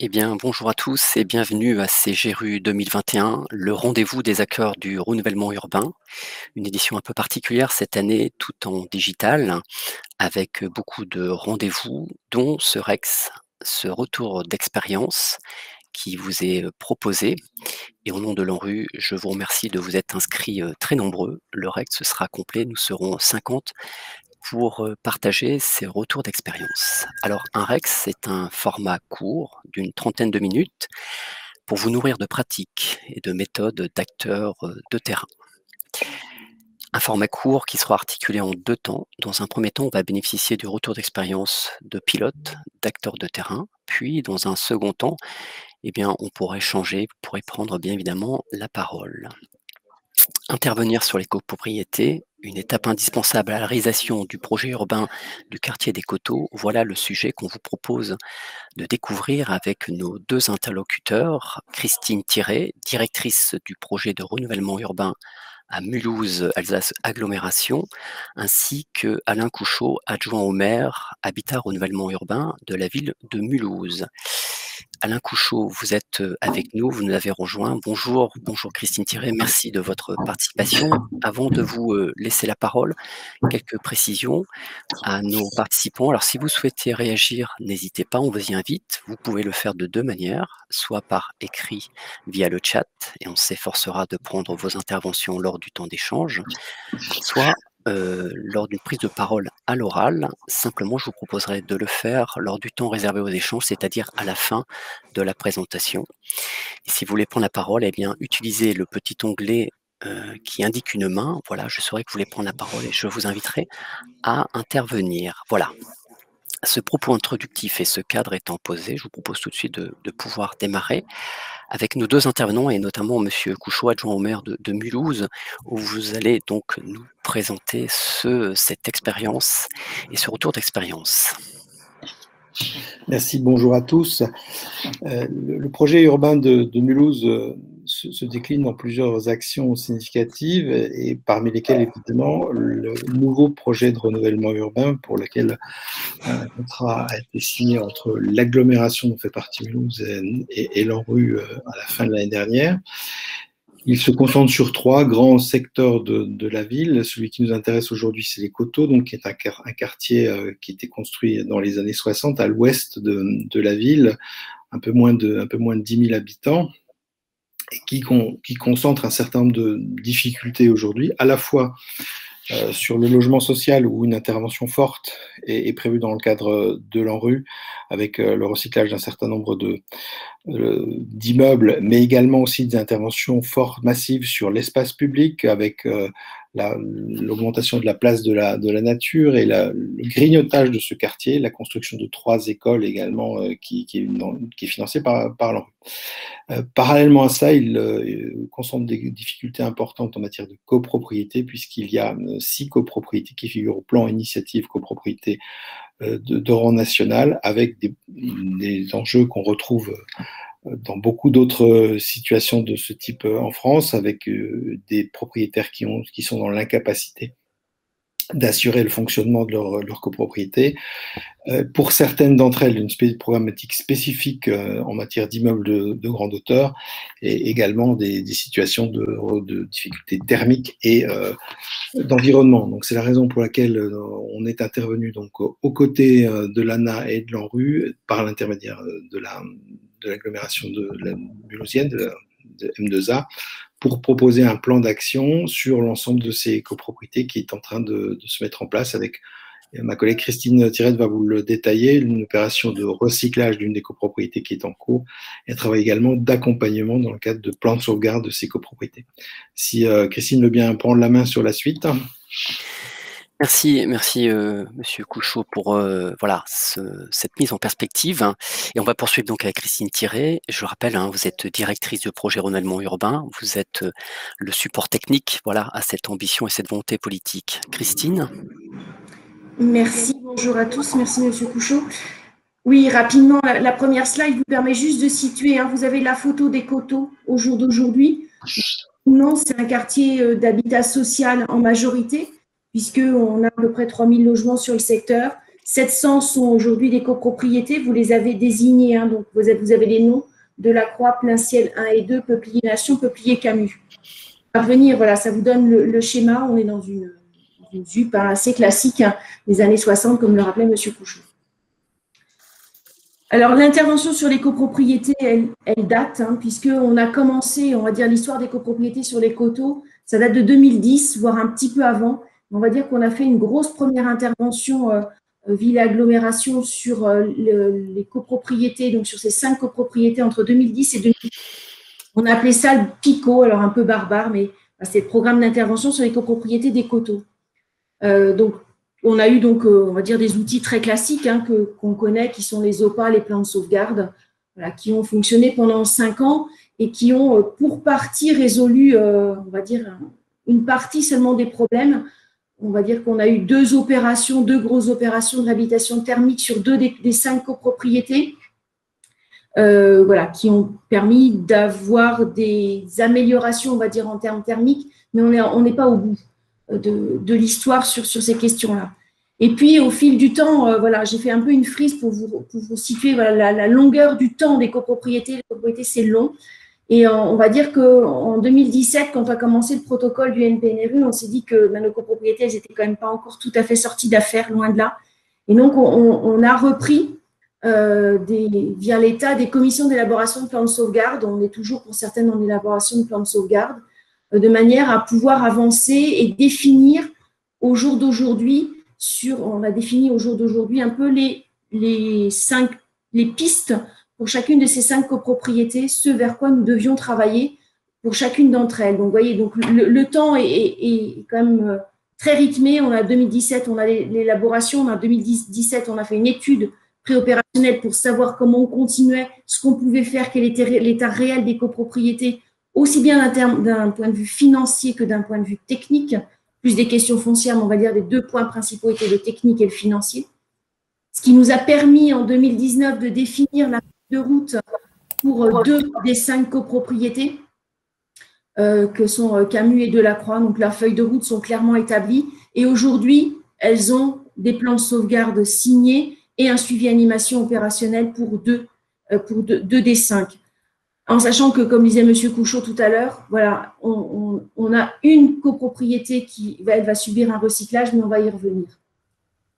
Eh bien, bonjour à tous et bienvenue à CGRU 2021, le rendez-vous des acteurs du renouvellement urbain. Une édition un peu particulière cette année, tout en digital, avec beaucoup de rendez-vous, dont ce REX, ce retour d'expérience qui vous est proposé. Et au nom de l'ANRU, je vous remercie de vous être inscrits très nombreux. Le REX sera complet, nous serons 50 pour partager ces retours d'expérience. Alors, un REX, c'est un format court d'une trentaine de minutes pour vous nourrir de pratiques et de méthodes d'acteurs de terrain. Un format court qui sera articulé en deux temps. Dans un premier temps, on va bénéficier du retour d'expérience de pilotes, d'acteurs de terrain. Puis, dans un second temps, eh bien, on pourra échanger, vous pourrez prendre bien évidemment la parole. Intervenir sur les copropriétés, une étape indispensable à la réalisation du projet urbain du quartier des Coteaux, voilà le sujet qu'on vous propose de découvrir avec nos deux interlocuteurs, Christine Thiré, directrice du projet de renouvellement urbain à Mulhouse, Alsace Agglomération, ainsi que Alain Couchot, adjoint au maire, Habitat Renouvellement Urbain de la ville de Mulhouse. Alain Couchot, vous êtes avec nous, vous nous avez rejoint. Bonjour, bonjour Christine Thiré, merci de votre participation. Avant de vous laisser la parole, quelques précisions à nos participants. Alors, si vous souhaitez réagir, n'hésitez pas, on vous y invite. Vous pouvez le faire de deux manières, soit par écrit via le chat, et on s'efforcera de prendre vos interventions lors du temps d'échange, soit lors d'une prise de parole à l'oral. Simplement, je vous proposerai de le faire lors du temps réservé aux échanges, c'est-à-dire à la fin de la présentation. Et si vous voulez prendre la parole, eh bien, utilisez le petit onglet qui indique une main. Voilà, je saurai que vous voulez prendre la parole et je vous inviterai à intervenir. Voilà. Ce propos introductif et ce cadre étant posé, je vous propose tout de suite de pouvoir démarrer avec nos deux intervenants et notamment Monsieur Couchot, adjoint au maire de Mulhouse, où vous allez donc nous présenter cette expérience et ce retour d'expérience. Merci, bonjour à tous. Le projet urbain de Mulhouse se décline en plusieurs actions significatives et parmi lesquelles, évidemment, le nouveau projet de renouvellement urbain pour lequel un contrat a été signé entre l'agglomération dont fait partie Mulhouse et l'ANRU à la fin de l'année dernière. Il se concentre sur trois grands secteurs de la ville. Celui qui nous intéresse aujourd'hui, c'est les Coteaux, donc qui est un quartier qui a été construit dans les années 60 à l'ouest de la ville, un peu moins de 10 000 habitants, et qui concentre un certain nombre de difficultés aujourd'hui, à la fois sur le logement social où une intervention forte est prévue dans le cadre de l'ANRU avec le recyclage d'un certain nombre d'immeubles, mais également aussi des interventions fortes, massives sur l'espace public avec l'augmentation de la place de la nature et le grignotage de ce quartier, la construction de 3 écoles également qui est financée par l'ANRU. Parallèlement à ça, il concentre des difficultés importantes en matière de copropriété, puisqu'il y a 6 copropriétés qui figurent au plan initiative copropriété de rang national, avec des enjeux qu'on retrouve dans beaucoup d'autres situations de ce type en France, avec des propriétaires qui sont dans l'incapacité d'assurer le fonctionnement de leur copropriété. Pour certaines d'entre elles, une problématique spécifique en matière d'immeubles de grande hauteur et également des situations de difficultés thermiques et d'environnement. Donc c'est la raison pour laquelle on est intervenu donc aux côtés de l'ANA et de l'ANRU par l'intermédiaire de l'agglomération de la mulhousienne, de M2A, pour proposer un plan d'action sur l'ensemble de ces copropriétés qui est en train de se mettre en place avec ma collègue Christine Thiré va vous le détailler, une opération de recyclage d'une des copropriétés qui est en cours et un travail également d'accompagnement dans le cadre de plans de sauvegarde de ces copropriétés. Si Christine veut bien prendre la main sur la suite. Merci, Monsieur Couchot pour voilà cette mise en perspective. Et on va poursuivre donc avec Christine Thiré. Je rappelle, vous êtes directrice du projet renouvellement urbain. Vous êtes le support technique, voilà, à cette ambition et cette volonté politique. Christine. Merci, bonjour à tous. Merci Monsieur Couchot. Oui, rapidement, la première slide vous permet juste de situer. Vous avez la photo des Coteaux au jour d'aujourd'hui. Non, c'est un quartier d'habitat social en majorité, puisqu'on a à peu près 3000 logements sur le secteur. 700 sont aujourd'hui des copropriétés. Vous les avez désignées, hein, donc vous avez les noms de la Croix, Plein Ciel 1 et 2, Peuplier Nation, Peuplier Camus. À venir, voilà, ça vous donne le schéma. On est dans une ZUP assez classique hein, des années 60, comme le rappelait M. Couchot. Alors, l'intervention sur les copropriétés, elle date, hein, puisqu'on a commencé, on va dire, l'histoire des copropriétés sur les coteaux, ça date de 2010, voire un petit peu avant. On va dire qu'on a fait une grosse première intervention ville et agglomération sur les copropriétés, donc sur ces 5 copropriétés entre 2010 et 2010. On a appelé ça le PICO, alors un peu barbare, mais c'est le programme d'intervention sur les copropriétés des coteaux. Donc, on a eu donc, on va dire, des outils très classiques hein, qu'on connaît, qui sont les OPA, les plans de sauvegarde, voilà, qui ont fonctionné pendant 5 ans et qui ont pour partie résolu, on va dire, une partie seulement des problèmes. On va dire qu'on a eu 2 grosses opérations de réhabilitation thermique sur 2 des 5 copropriétés, voilà, qui ont permis d'avoir des améliorations, on va dire, en termes thermiques, mais on n'est pas au bout de l'histoire sur ces questions-là. Et puis, au fil du temps, voilà, j'ai fait un peu une frise pour vous situer voilà, la longueur du temps des copropriétés. Les copropriétés, c'est long. Et on va dire qu'en 2017, quand on a commencé le protocole du NPNRU, on s'est dit que nos copropriétés, elles n'étaient quand même pas encore tout à fait sorties d'affaires, loin de là. Et donc, on a repris via l'État des commissions d'élaboration de plans de sauvegarde. On est toujours, pour certaines, en élaboration de plans de sauvegarde, de manière à pouvoir avancer et définir au jour d'aujourd'hui, on a défini au jour d'aujourd'hui un peu les pistes pour chacune de ces 5 copropriétés, ce vers quoi nous devions travailler pour chacune d'entre elles. Donc, vous voyez, donc le temps est quand même très rythmé. On a 2017, on a l'élaboration. En 2017, on a fait une étude préopérationnelle pour savoir comment on continuait, ce qu'on pouvait faire, quel était l'état réel des copropriétés, aussi bien d'un point de vue financier que d'un point de vue technique, plus des questions foncières, mais on va dire les 2 points principaux étaient le technique et le financier. Ce qui nous a permis en 2019 de définir la feuille de route pour 2 des 5 copropriétés, que sont Camus et Delacroix. Donc, leurs feuilles de route sont clairement établies. Et aujourd'hui, elles ont des plans de sauvegarde signés et un suivi animation opérationnelle pour 2 des 5. En sachant que, comme disait M. Couchot tout à l'heure, voilà, on a une copropriété qui va subir un recyclage, mais on va y revenir.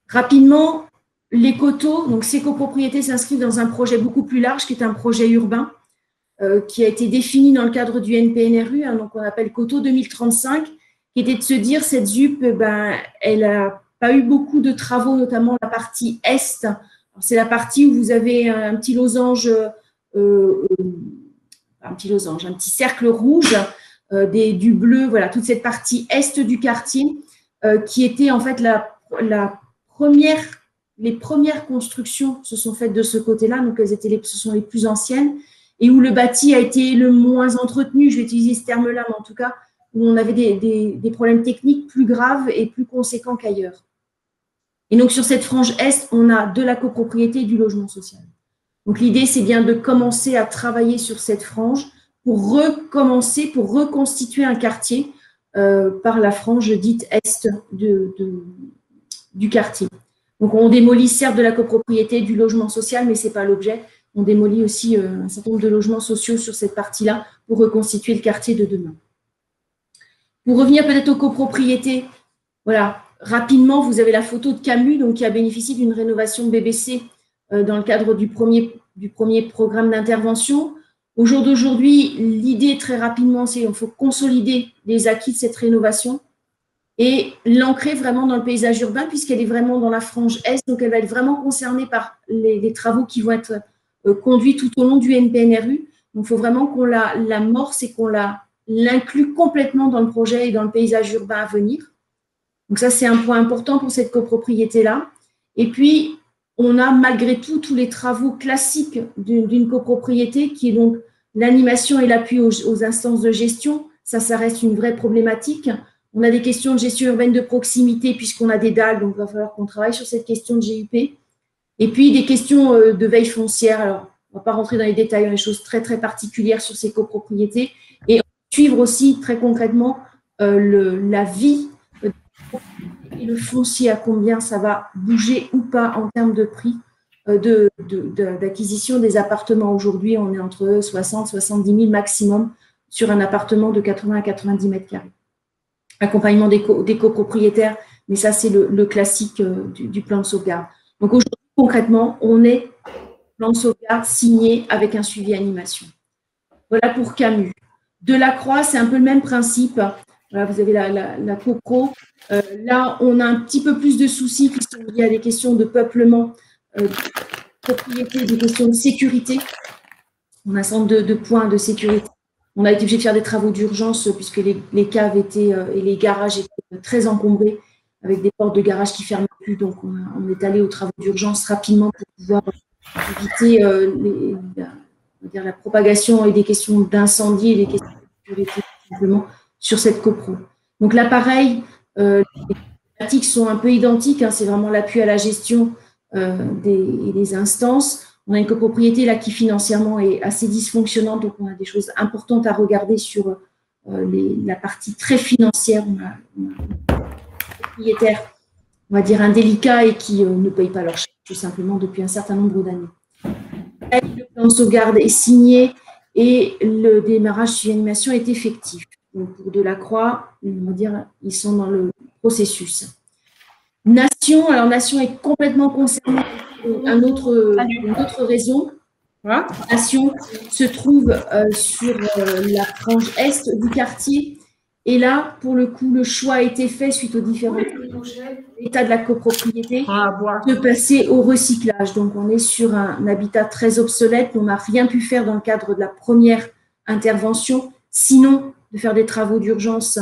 Rapidement, les coteaux, donc ces copropriétés s'inscrivent dans un projet beaucoup plus large, qui est un projet urbain, qui a été défini dans le cadre du NPNRU, hein, donc on appelle Coteau 2035, qui était de se dire, cette ZUP, elle n'a pas eu beaucoup de travaux, notamment la partie Est. C'est la partie où vous avez un petit losange, un petit cercle rouge, du bleu, voilà, toute cette partie est du quartier, qui était en fait les premières constructions se sont faites de ce côté-là, donc ce sont les plus anciennes, et où le bâti a été le moins entretenu, je vais utiliser ce terme-là, mais en tout cas, où on avait des problèmes techniques plus graves et plus conséquents qu'ailleurs. Et donc, sur cette frange est, on a de la copropriété et du logement social. Donc, l'idée, c'est bien de commencer à travailler sur cette frange pour reconstituer un quartier par la frange dite est du quartier. Donc, on démolit certes de la copropriété, du logement social, mais ce n'est pas l'objet. On démolit aussi un certain nombre de logements sociaux sur cette partie-là pour reconstituer le quartier de demain. Pour revenir peut-être aux copropriétés, voilà, rapidement, vous avez la photo de Camus, donc, qui a bénéficié d'une rénovation BBC dans le cadre du premier programme d'intervention. Au jour d'aujourd'hui, l'idée très rapidement, c'est qu'il faut consolider les acquis de cette rénovation et l'ancrer vraiment dans le paysage urbain, puisqu'elle est vraiment dans la frange Est, donc elle va être vraiment concernée par les travaux qui vont être conduits tout au long du NPNRU. Donc, il faut vraiment qu'on l'amorce et qu'on l'inclue complètement dans le projet et dans le paysage urbain à venir. Donc, ça, c'est un point important pour cette copropriété-là. Et puis, on a malgré tout tous les travaux classiques d'une copropriété qui est donc l'animation et l'appui aux instances de gestion. Ça reste une vraie problématique. On a des questions de gestion urbaine de proximité puisqu'on a des dalles, donc il va falloir qu'on travaille sur cette question de GUP. Et puis des questions de veille foncière. Alors, on ne va pas rentrer dans les détails, il y a des choses très très particulières sur ces copropriétés. Et suivre aussi très concrètement la vie et le foncier à combien ça va bouger ou pas en termes de prix d'acquisition des appartements. Aujourd'hui, on est entre 60 70 000 maximum sur un appartement de 80 à 90 mètres carrés. Accompagnement des copropriétaires, mais ça, c'est le classique du plan de sauvegarde. Donc aujourd'hui, concrètement, on est plan de sauvegarde signé avec un suivi animation. Voilà pour Camus. Delacroix, c'est un peu le même principe. Voilà, vous avez la copro. Là, on a un petit peu plus de soucis qui sont liés à des questions de peuplement, de propriété, des questions de sécurité. On a un certain nombre de points de sécurité. On a été obligé de faire des travaux d'urgence puisque les caves étaient et les garages étaient très encombrés avec des portes de garage qui ne fermaient plus. Donc, on est allé aux travaux d'urgence rapidement pour pouvoir éviter la propagation et des questions d'incendie et des questions de sécurité tout simplement sur cette copro. Donc là, pareil, les pratiques sont un peu identiques. Hein, c'est vraiment l'appui à la gestion des instances. On a une copropriété là qui financièrement est assez dysfonctionnante, donc on a des choses importantes à regarder sur la partie très financière. On a un propriétaire, on va dire, indélicat et qui ne paye pas leur chèque tout simplement depuis un certain nombre d'années. Le plan de sauvegarde est signé et le démarrage suivi animation est effectif. Donc pour Delacroix, on va dire, ils sont dans le processus. Nation, alors Nation est complètement concernée pour une autre raison. Voilà. Nation se trouve sur la frange est du quartier. Et là, pour le coup, le choix a été fait suite aux différents états de la copropriété de passer au recyclage. Donc, on est sur un habitat très obsolète. On n'a rien pu faire dans le cadre de la première intervention, sinon de faire des travaux d'urgence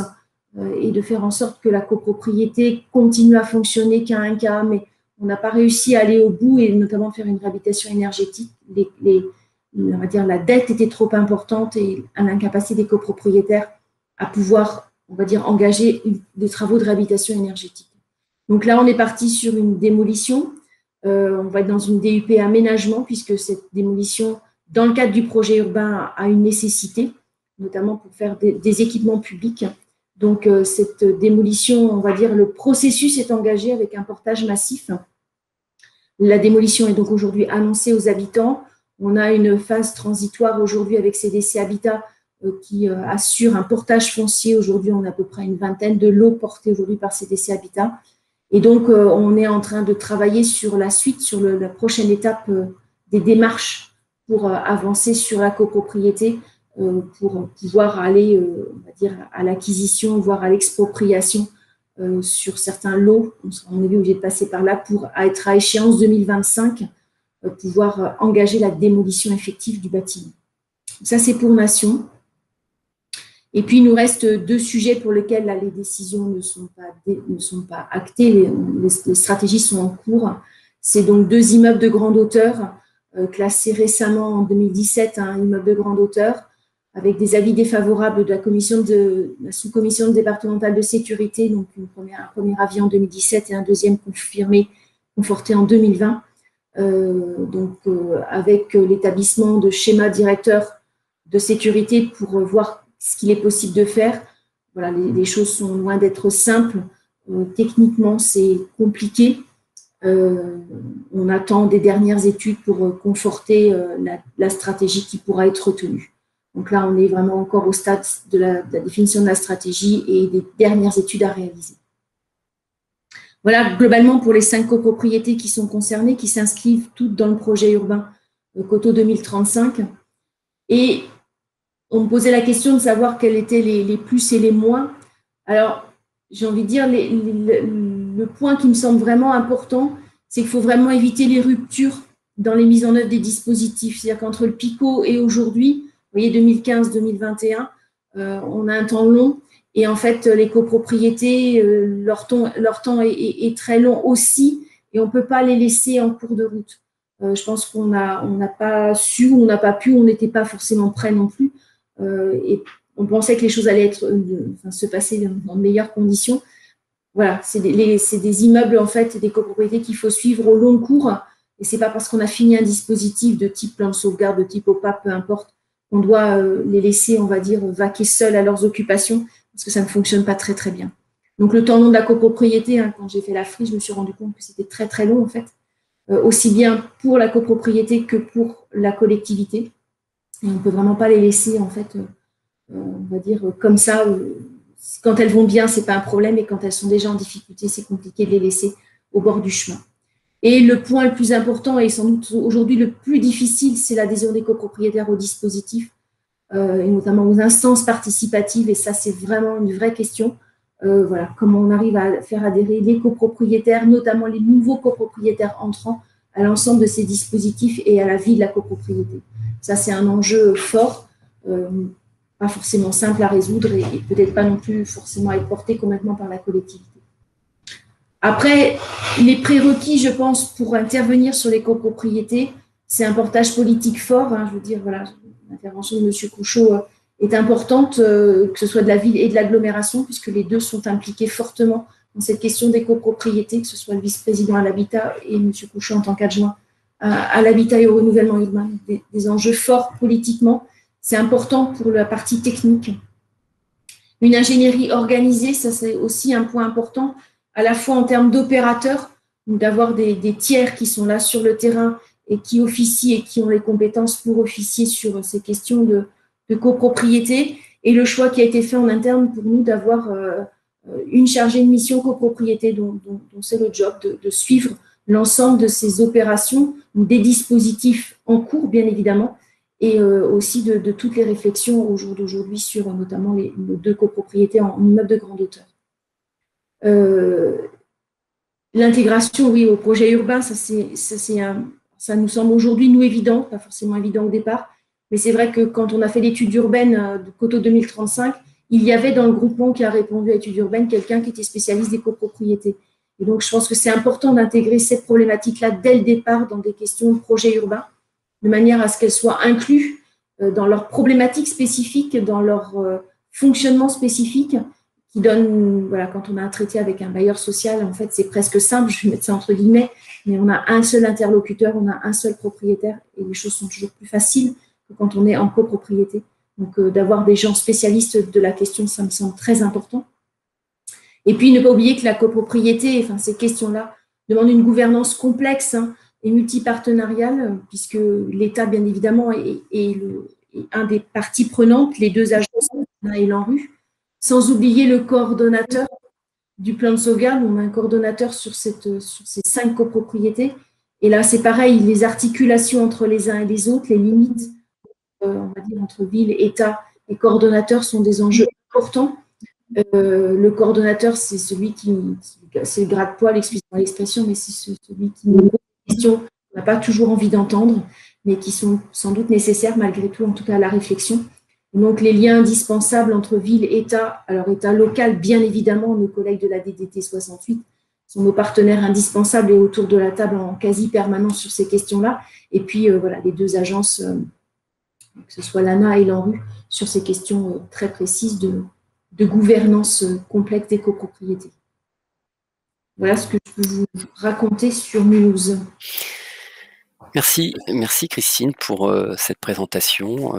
et de faire en sorte que la copropriété continue à fonctionner qu'à un cas, mais on n'a pas réussi à aller au bout et notamment faire une réhabilitation énergétique. On va dire, la dette était trop importante et l'incapacité des copropriétaires à pouvoir, on va dire, engager des travaux de réhabilitation énergétique. Donc là, on est parti sur une démolition. On va être dans une DUP aménagement puisque cette démolition, dans le cadre du projet urbain, a une nécessité, notamment pour faire des équipements publics. Donc, cette démolition, on va dire, le processus est engagé avec un portage massif. La démolition est donc aujourd'hui annoncée aux habitants. On a une phase transitoire aujourd'hui avec CDC Habitat qui assure un portage foncier. Aujourd'hui, on a à peu près une vingtaine de lots portés aujourd'hui par CDC Habitat. Et donc, on est en train de travailler sur la suite, sur la prochaine étape des démarches pour avancer sur la copropriété, pour pouvoir aller, on va dire, à l'acquisition, voire à l'expropriation sur certains lots. On est obligé de passer par là pour être à échéance 2025, pouvoir engager la démolition effective du bâtiment. Ça, c'est pour Nation. Et puis, il nous reste deux sujets pour lesquels là, les décisions ne sont pas actées, les stratégies sont en cours. C'est donc deux immeubles de grande hauteur, classés récemment en 2017, un immeuble de grande hauteur, avec des avis défavorables de la sous-commission départementale de sécurité, donc un premier avis en 2017 et un deuxième conforté en 2020, avec l'établissement de schémas directeurs de sécurité pour voir ce qu'il est possible de faire. Voilà, les choses sont loin d'être simples. Techniquement, c'est compliqué. On attend des dernières études pour conforter la stratégie qui pourra être retenue. Donc là, on est vraiment encore au stade de la définition de la stratégie et des dernières études à réaliser. Voilà, globalement, pour les 5 copropriétés qui sont concernées, qui s'inscrivent toutes dans le projet urbain Coteau 2035. Et on me posait la question de savoir quels étaient les plus et les moins. Alors, j'ai envie de dire, le point qui me semble vraiment important, c'est qu'il faut vraiment éviter les ruptures dans les mises en œuvre des dispositifs. C'est-à-dire qu'entre le PICO et aujourd'hui, vous voyez, 2015-2021, on a un temps long. Et en fait, les copropriétés, leur temps est très long aussi. Et on ne peut pas les laisser en cours de route. Je pense qu'on n'a pas su, on n'a pas pu, on n'était pas forcément prêt non plus. Et on pensait que les choses allaient se passer dans de meilleures conditions. Voilà, c'est des immeubles, en fait, des copropriétés qu'il faut suivre au long cours. Et ce n'est pas parce qu'on a fini un dispositif de type plan de sauvegarde, de type OPAP, peu importe, on doit les laisser, on va dire, vaquer seuls à leurs occupations, parce que ça ne fonctionne pas très, très bien. Donc, le temps long de la copropriété, hein, quand j'ai fait la friche, je me suis rendu compte que c'était très, très long, en fait, aussi bien pour la copropriété que pour la collectivité. Et on ne peut vraiment pas les laisser, en fait, on va dire, comme ça. Quand elles vont bien, ce n'est pas un problème, et quand elles sont déjà en difficulté, c'est compliqué de les laisser au bord du chemin. Et le point le plus important, et sans doute aujourd'hui le plus difficile, c'est l'adhésion des copropriétaires au dispositif, et notamment aux instances participatives, et ça, c'est vraiment une vraie question. Voilà, comment on arrive à faire adhérer les copropriétaires, notamment les nouveaux copropriétaires entrants, à l'ensemble de ces dispositifs et à la vie de la copropriété. Ça, c'est un enjeu fort, pas forcément simple à résoudre et peut-être pas non plus forcément à être porté complètement par la collectivité. Après, les prérequis, je pense, pour intervenir sur les copropriétés, c'est un portage politique fort. Hein, je veux dire, voilà, l'intervention de M. Couchot est importante, que ce soit de la ville et de l'agglomération, puisque les deux sont impliqués fortement dans cette question des copropriétés, que ce soit le vice-président à l'habitat et M. Couchot en tant qu'adjoint à l'habitat et au renouvellement urbain. Des enjeux forts politiquement. C'est important pour la partie technique. Une ingénierie organisée, ça c'est aussi un point important, à la fois en termes d'opérateurs, d'avoir des tiers qui sont là sur le terrain et qui officient et qui ont les compétences pour officier sur ces questions de copropriété, et le choix qui a été fait en interne pour nous d'avoir une chargée de mission copropriété dont c'est le job de suivre l'ensemble de ces opérations, des dispositifs en cours bien évidemment, et aussi de toutes les réflexions au jour d'aujourd'hui sur notamment les deux copropriétés en immeuble de grande hauteur. L'intégration, oui, au projet urbain, ça nous semble aujourd'hui, nous, évident, pas forcément évident au départ, mais c'est vrai que quand on a fait l'étude urbaine de Coteau 2035, il y avait dans le groupement qui a répondu à l'étude urbaine quelqu'un qui était spécialiste des copropriétés. Et donc, je pense que c'est important d'intégrer cette problématique-là dès le départ dans des questions de projet urbain, de manière à ce qu'elles soient incluses dans leurs problématiques spécifiques, dans leur fonctionnement spécifique, qui donne, voilà, quand on a un traité avec un bailleur social, en fait, c'est presque simple, je vais mettre ça entre guillemets, mais on a un seul interlocuteur, on a un seul propriétaire, et les choses sont toujours plus faciles que quand on est en copropriété. Donc, d'avoir des gens spécialistes de la question, ça me semble très important. Et puis, ne pas oublier que la copropriété, enfin, ces questions-là, demandent une gouvernance complexe, hein, et multipartenariale, puisque l'État, bien évidemment, est un des parties prenantes, les deux agences, et l'ANRU, sans oublier le coordonnateur du plan de sauvegarde. On a un coordonnateur sur ces 5 copropriétés. Et là, c'est pareil, les articulations entre les uns et les autres, les limites, on va dire, entre ville, État et coordonnateur sont des enjeux importants. Le coordonnateur, c'est celui c'est le gras de poil, excusez-moi l'expression, mais c'est celui qui nous pose des questions qu'on n'a pas toujours envie d'entendre, mais qui sont sans doute nécessaires malgré tout, en tout cas à la réflexion. Donc, les liens indispensables entre ville et État, alors État local, bien évidemment, nos collègues de la DDT 68 sont nos partenaires indispensables et autour de la table en quasi-permanence sur ces questions-là. Et puis, voilà, les deux agences, que ce soit l'ANA et l'ANRU, sur ces questions très précises de gouvernance complète des copropriétés. Voilà ce que je peux vous raconter sur Mulhouse. Merci Christine pour cette présentation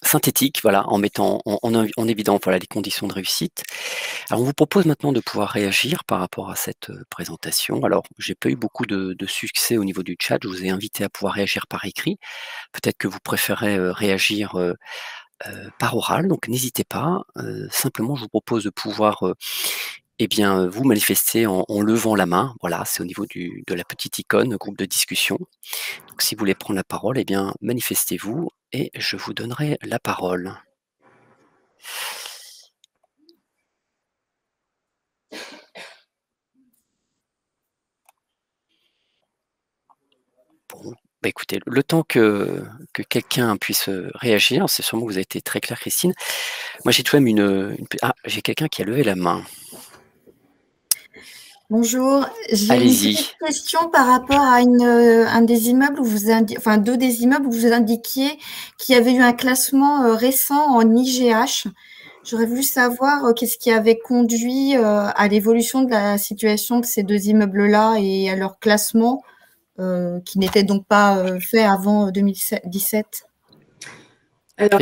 synthétique, voilà, en mettant en évidence voilà, les conditions de réussite. Alors, on vous propose maintenant de pouvoir réagir par rapport à cette présentation. Alors, j'ai pas eu beaucoup de succès au niveau du chat. Je vous ai invité à pouvoir réagir par écrit. Peut-être que vous préférez réagir par oral, donc n'hésitez pas. Simplement, je vous propose de pouvoir vous manifester en levant la main. Voilà, c'est au niveau de la petite icône groupe de discussion. Donc, si vous voulez prendre la parole, manifestez-vous et je vous donnerai la parole. Bon, écoutez, le temps que quelqu'un puisse réagir, c'est sûrement que vous avez été très clair, Christine. Moi, j'ai tout de même j'ai quelqu'un qui a levé la main. Bonjour, j'ai une petite question par rapport à un des immeubles où deux des immeubles où vous indiquiez qu'il y avait eu un classement récent en IGH. J'aurais voulu savoir qu'est-ce qui avait conduit à l'évolution de la situation de ces deux immeubles-là et à leur classement qui n'était donc pas fait avant 2017. Alors,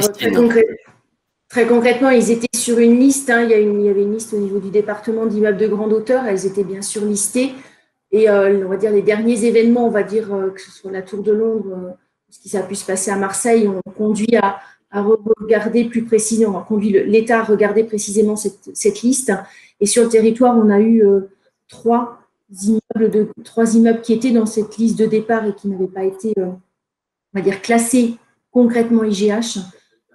Très concrètement, ils étaient sur une liste. Hein. Il y avait une liste au niveau du département d'immeubles de grande hauteur. Elles étaient bien sûr listées. Et on va dire les derniers événements, on va dire que ce soit la Tour de Londres, ce qui a pu se passer à Marseille, ont conduit à regarder plus précisément, conduit l'État à regarder précisément cette liste. Et sur le territoire, on a eu trois immeubles qui étaient dans cette liste de départ et qui n'avaient pas été, on va dire, classés concrètement IGH,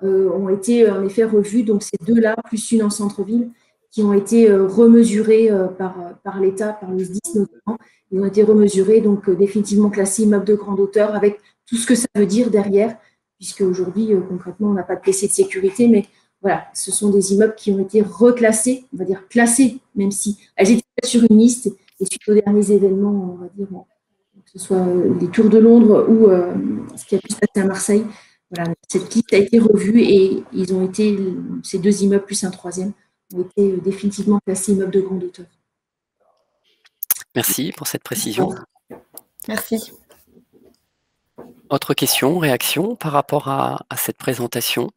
ont été en effet revus. Donc ces deux-là, plus une en centre-ville, qui ont été remesurés par l'État, par le SDIS notamment. Ils ont été remesurés, donc définitivement classés immeubles de grande hauteur, avec tout ce que ça veut dire derrière, puisque aujourd'hui, concrètement, on n'a pas de PC de sécurité, mais voilà, ce sont des immeubles qui ont été reclassés, on va dire classés, même si elles étaient sur une liste, et suite aux derniers événements, on va dire, que ce soit les Tours de Londres ou ce qui a pu se passer à Marseille, voilà, cette liste a été revue et ils ont été, ces deux immeubles plus un troisième, ont été définitivement classés immeubles de grande hauteur. Merci pour cette précision. Merci. Autre question, réaction par rapport à cette présentation?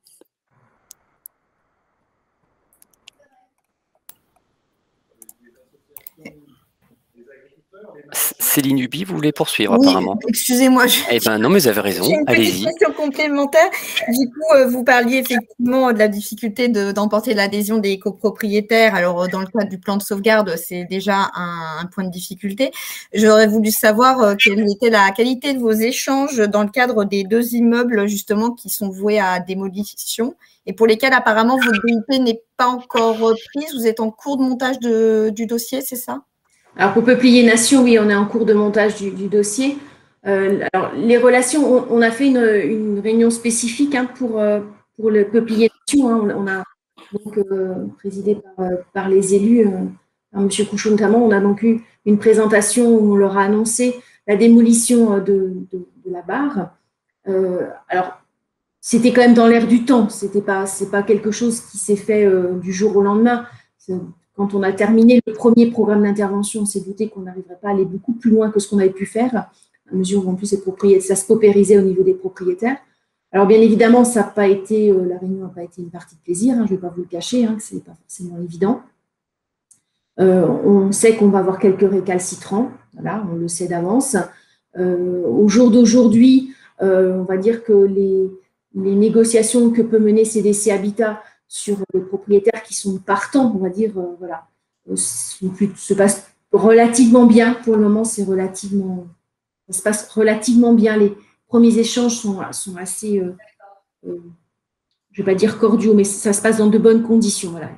Céline Huby, vous voulez poursuivre oui, apparemment? Excusez-moi. Eh bien non, mais vous avez raison, allez-y. J'ai une petite question complémentaire. Du coup, vous parliez effectivement de la difficulté d'emporter l'adhésion des copropriétaires. Alors, dans le cadre du plan de sauvegarde, c'est déjà un point de difficulté. J'aurais voulu savoir quelle était la qualité de vos échanges dans le cadre des deux immeubles, justement, qui sont voués à démolition et pour lesquels, apparemment, votre DUP n'est pas encore prise. Vous êtes en cours de montage du dossier, c'est ça? Alors, pour Peuplier Nation, oui, on est en cours de montage du dossier. Alors, les relations, on a fait une réunion spécifique hein, pour le Peuplier Nation. Hein. On a donc présidé par les élus, par M. Couchot notamment. On a donc eu une présentation où on leur a annoncé la démolition de la barre. Alors, c'était quand même dans l'air du temps. C'est pas quelque chose qui s'est fait du jour au lendemain. Quand on a terminé le premier programme d'intervention, on s'est douté qu'on n'arriverait pas à aller beaucoup plus loin que ce qu'on avait pu faire, à mesure où en plus ça se paupérisait au niveau des propriétaires. Alors bien évidemment, ça n'a pas été, la réunion n'a pas été une partie de plaisir, hein, je ne vais pas vous le cacher, hein, ce n'est pas forcément évident. On sait qu'on va avoir quelques récalcitrants, voilà, on le sait d'avance. Au jour d'aujourd'hui, on va dire que les négociations que peut mener CDC Habitat sur les propriétaires qui sont partants, on va dire, voilà, se passe relativement bien. Pour le moment, ça se passe relativement bien. Les premiers échanges sont assez, je ne vais pas dire cordiaux, mais ça se passe dans de bonnes conditions. Voilà.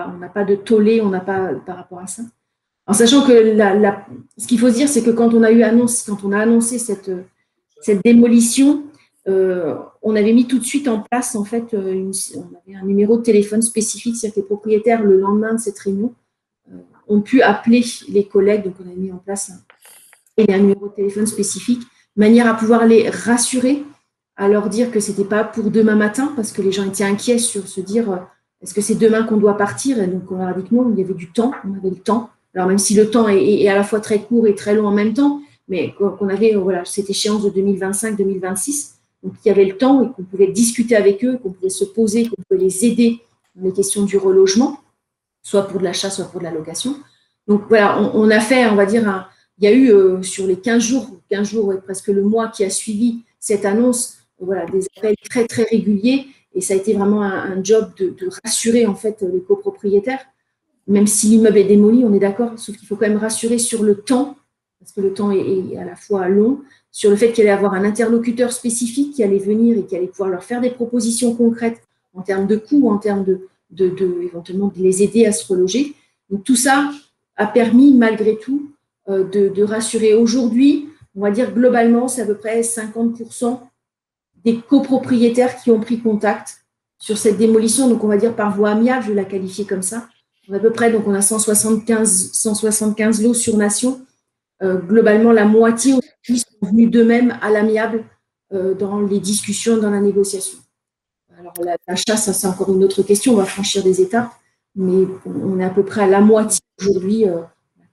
On n'a pas de tollé, on n'a pas par rapport à ça. En sachant que ce qu'il faut se dire, c'est que quand on a annoncé cette démolition, on avait mis tout de suite en place, en fait, on avait un numéro de téléphone spécifique, c'est-à-dire que les propriétaires, le lendemain de cette réunion, ont pu appeler les collègues, donc on a mis en place un numéro de téléphone spécifique, de manière à pouvoir les rassurer, à leur dire que ce n'était pas pour demain matin, parce que les gens étaient inquiets sur se dire, est-ce que c'est demain qu'on doit partir? Et donc on leur a dit que non, il y avait du temps, on avait le temps. Alors même si le temps est à la fois très court et très long en même temps, mais qu'on avait voilà, cette échéance de 2025-2026, donc il y avait le temps et qu'on pouvait discuter avec eux, qu'on pouvait se poser, qu'on pouvait les aider dans les questions du relogement, soit pour de l'achat, soit pour de la location. Donc voilà, on a fait, on va dire, il y a eu sur les 15 jours et presque le mois qui a suivi cette annonce, voilà, des appels très très réguliers et ça a été vraiment un job de rassurer en fait les copropriétaires. Même si l'immeuble est démoli, on est d'accord, sauf qu'il faut quand même rassurer sur le temps, parce que le temps est à la fois long, sur le fait qu'il allait avoir un interlocuteur spécifique qui allait venir et qui allait pouvoir leur faire des propositions concrètes en termes de coûts, en termes éventuellement de les aider à se reloger. Donc tout ça a permis malgré tout de rassurer. Aujourd'hui, on va dire globalement, c'est à peu près 50% des copropriétaires qui ont pris contact sur cette démolition, donc on va dire par voie amiable, je vais la qualifier comme ça. À peu près, donc on a 175 lots sur Nation. Globalement, la moitié aussi sont venus d'eux-mêmes à l'amiable dans les discussions, dans la négociation. Alors, l'achat, ça c'est encore une autre question, on va franchir des étapes, mais on est à peu près à la moitié aujourd'hui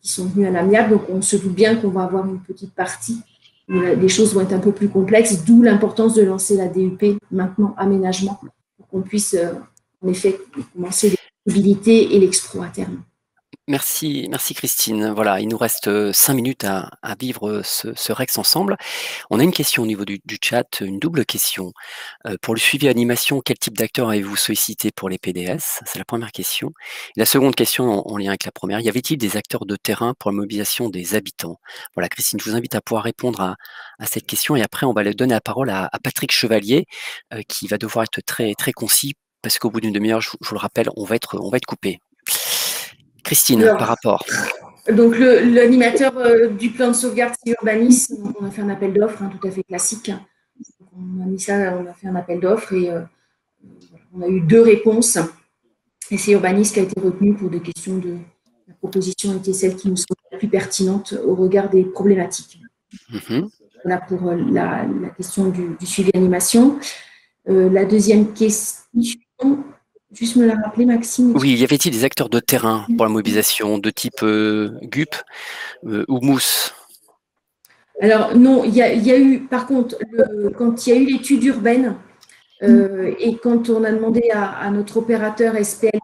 qui sont venus à l'amiable, donc on se doute bien qu'on va avoir une petite partie où les choses vont être un peu plus complexes, d'où l'importance de lancer la DUP maintenant, aménagement, pour qu'on puisse en effet commencer les mobilités et l'expro à terme. Merci Christine. Voilà, il nous reste 5 minutes à vivre ce REX ensemble. On a une question au niveau du chat, une double question. Pour le suivi animation, quel type d'acteur avez-vous sollicité pour les PDS? C'est la première question. Et la seconde question en lien avec la première, y avait-il des acteurs de terrain pour la mobilisation des habitants? Voilà, Christine, je vous invite à pouvoir répondre à cette question et après on va donner la parole à Patrick Chevalier qui va devoir être très, très concis parce qu'au bout d'une demi-heure, je vous le rappelle, on va être coupé. Christine, Alors, par rapport. Donc, l'animateur du plan de sauvegarde et urbanisme, on a fait un appel d'offres, tout à fait classique. On a fait un appel d'offres et on a eu 2 réponses. Et c'est Urbanisme qui a été retenu pour des questions de. La proposition était celle qui nous semble la plus pertinente au regard des problématiques. Voilà pour la question du suivi animation. La deuxième question. Juste me la rappeler, Maxime. Oui, y avait-il des acteurs de terrain pour la mobilisation de type GUP ou Mousse? Alors non, il y a eu, par contre, quand il y a eu l'étude urbaine et quand on a demandé à notre opérateur SPL,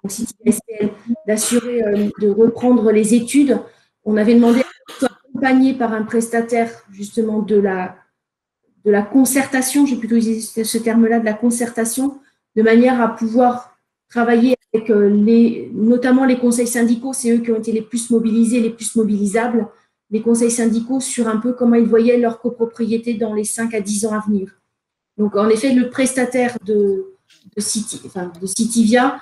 d'assurer, de reprendre les études, on avait demandé à être accompagné par un prestataire justement de la concertation, j'ai plutôt utilisé ce terme-là, de la concertation, de manière à pouvoir travailler avec notamment les conseils syndicaux, c'est eux qui ont été les plus mobilisés, les plus mobilisables, les conseils syndicaux sur un peu comment ils voyaient leur copropriété dans les 5 à 10 ans à venir. Donc, en effet, le prestataire de Citivia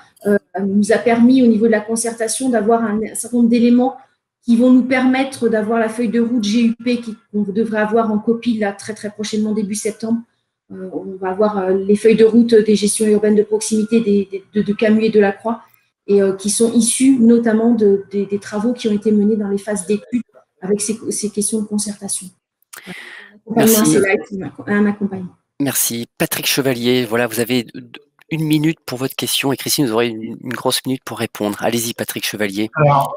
nous a permis, au niveau de la concertation, d'avoir un certain nombre d'éléments qui vont nous permettre d'avoir la feuille de route GUP qu'on devrait avoir en copie là, très, très prochainement, début septembre. On va avoir les feuilles de route des gestions urbaines de proximité de Camus et de Lacroix et qui sont issues notamment des travaux qui ont été menés dans les phases d'études avec ces questions de concertation. Merci. Un accompagnement. Merci. Patrick Chevalier, voilà, vous avez 1 minute pour votre question et Christine, vous aurez une grosse minute pour répondre. Allez-y, Patrick Chevalier. Alors,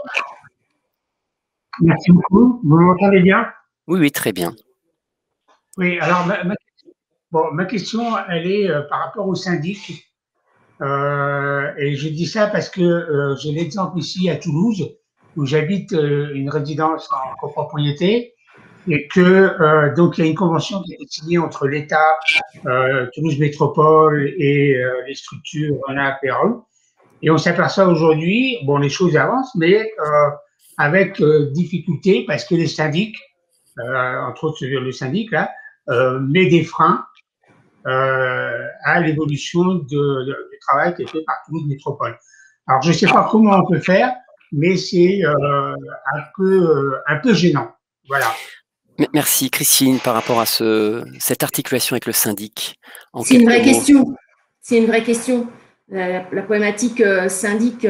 merci beaucoup. Vous m'entendez bien? Oui, très bien. Oui, alors ma question, elle est par rapport au syndic. Et je dis ça parce que j'ai l'exemple ici à Toulouse, où j'habite une résidence en copropriété, et que donc il y a une convention qui est signée entre l'État, Toulouse Métropole et les structures RENA-PRE. Et on s'aperçoit aujourd'hui, bon, les choses avancent, mais avec difficulté parce que les syndics, entre autres le syndic là, met des freins à l'évolution du travail qui est fait par Toulouse Métropole. Alors je ne sais pas comment on peut faire, mais c'est un peu gênant. Voilà. Merci Christine par rapport à cette articulation avec le syndic. C'est une vraie question. C'est une vraie question. La problématique syndic.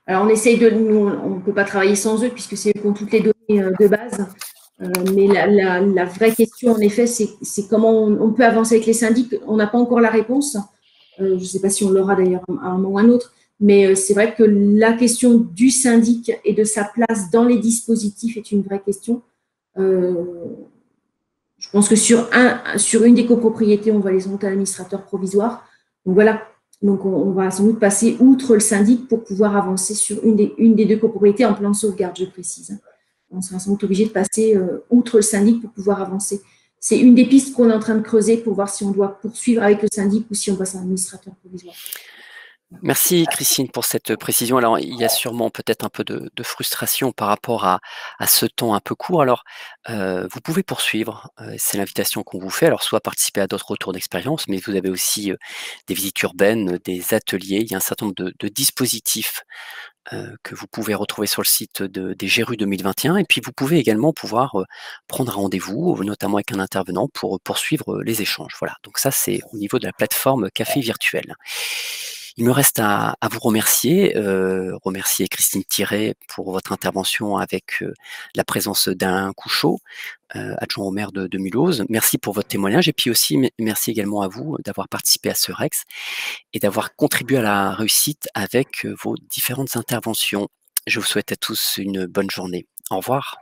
Alors on essaye on ne peut pas travailler sans eux puisque c'est eux qui ont toutes les données de base. Mais la vraie question, en effet, c'est comment on peut avancer avec les syndics. On n'a pas encore la réponse. Je ne sais pas si on l'aura d'ailleurs à un moment ou à un autre. Mais c'est vrai que la question du syndic et de sa place dans les dispositifs est une vraie question. Je pense que sur une des copropriétés, on va les monter à l'administrateur provisoire. Donc voilà. Donc on va sans doute passer outre le syndic pour pouvoir avancer sur une des 2 copropriétés en plan de sauvegarde, je précise. On sera sans doute obligé de passer outre le syndic pour pouvoir avancer. C'est une des pistes qu'on est en train de creuser pour voir si on doit poursuivre avec le syndic ou si on passe à un administrateur provisoire. Merci Christine pour cette précision. Alors il y a sûrement peut-être un peu de frustration par rapport à ce temps un peu court. Alors vous pouvez poursuivre, c'est l'invitation qu'on vous fait. Alors soit participer à d'autres retours d'expérience, mais vous avez aussi des visites urbaines, des ateliers. Il y a un certain nombre de dispositifs que vous pouvez retrouver sur le site des GRU 2021. Et puis vous pouvez également prendre un rendez-vous, notamment avec un intervenant, pour poursuivre les échanges. Voilà. Donc ça c'est au niveau de la plateforme Café Virtuel. Il me reste à vous remercier Christine Thiré pour votre intervention avec la présence d'Alain Couchot, adjoint au maire de Mulhouse. Merci pour votre témoignage et puis aussi merci également à vous d'avoir participé à ce REX et d'avoir contribué à la réussite avec vos différentes interventions. Je vous souhaite à tous une bonne journée. Au revoir.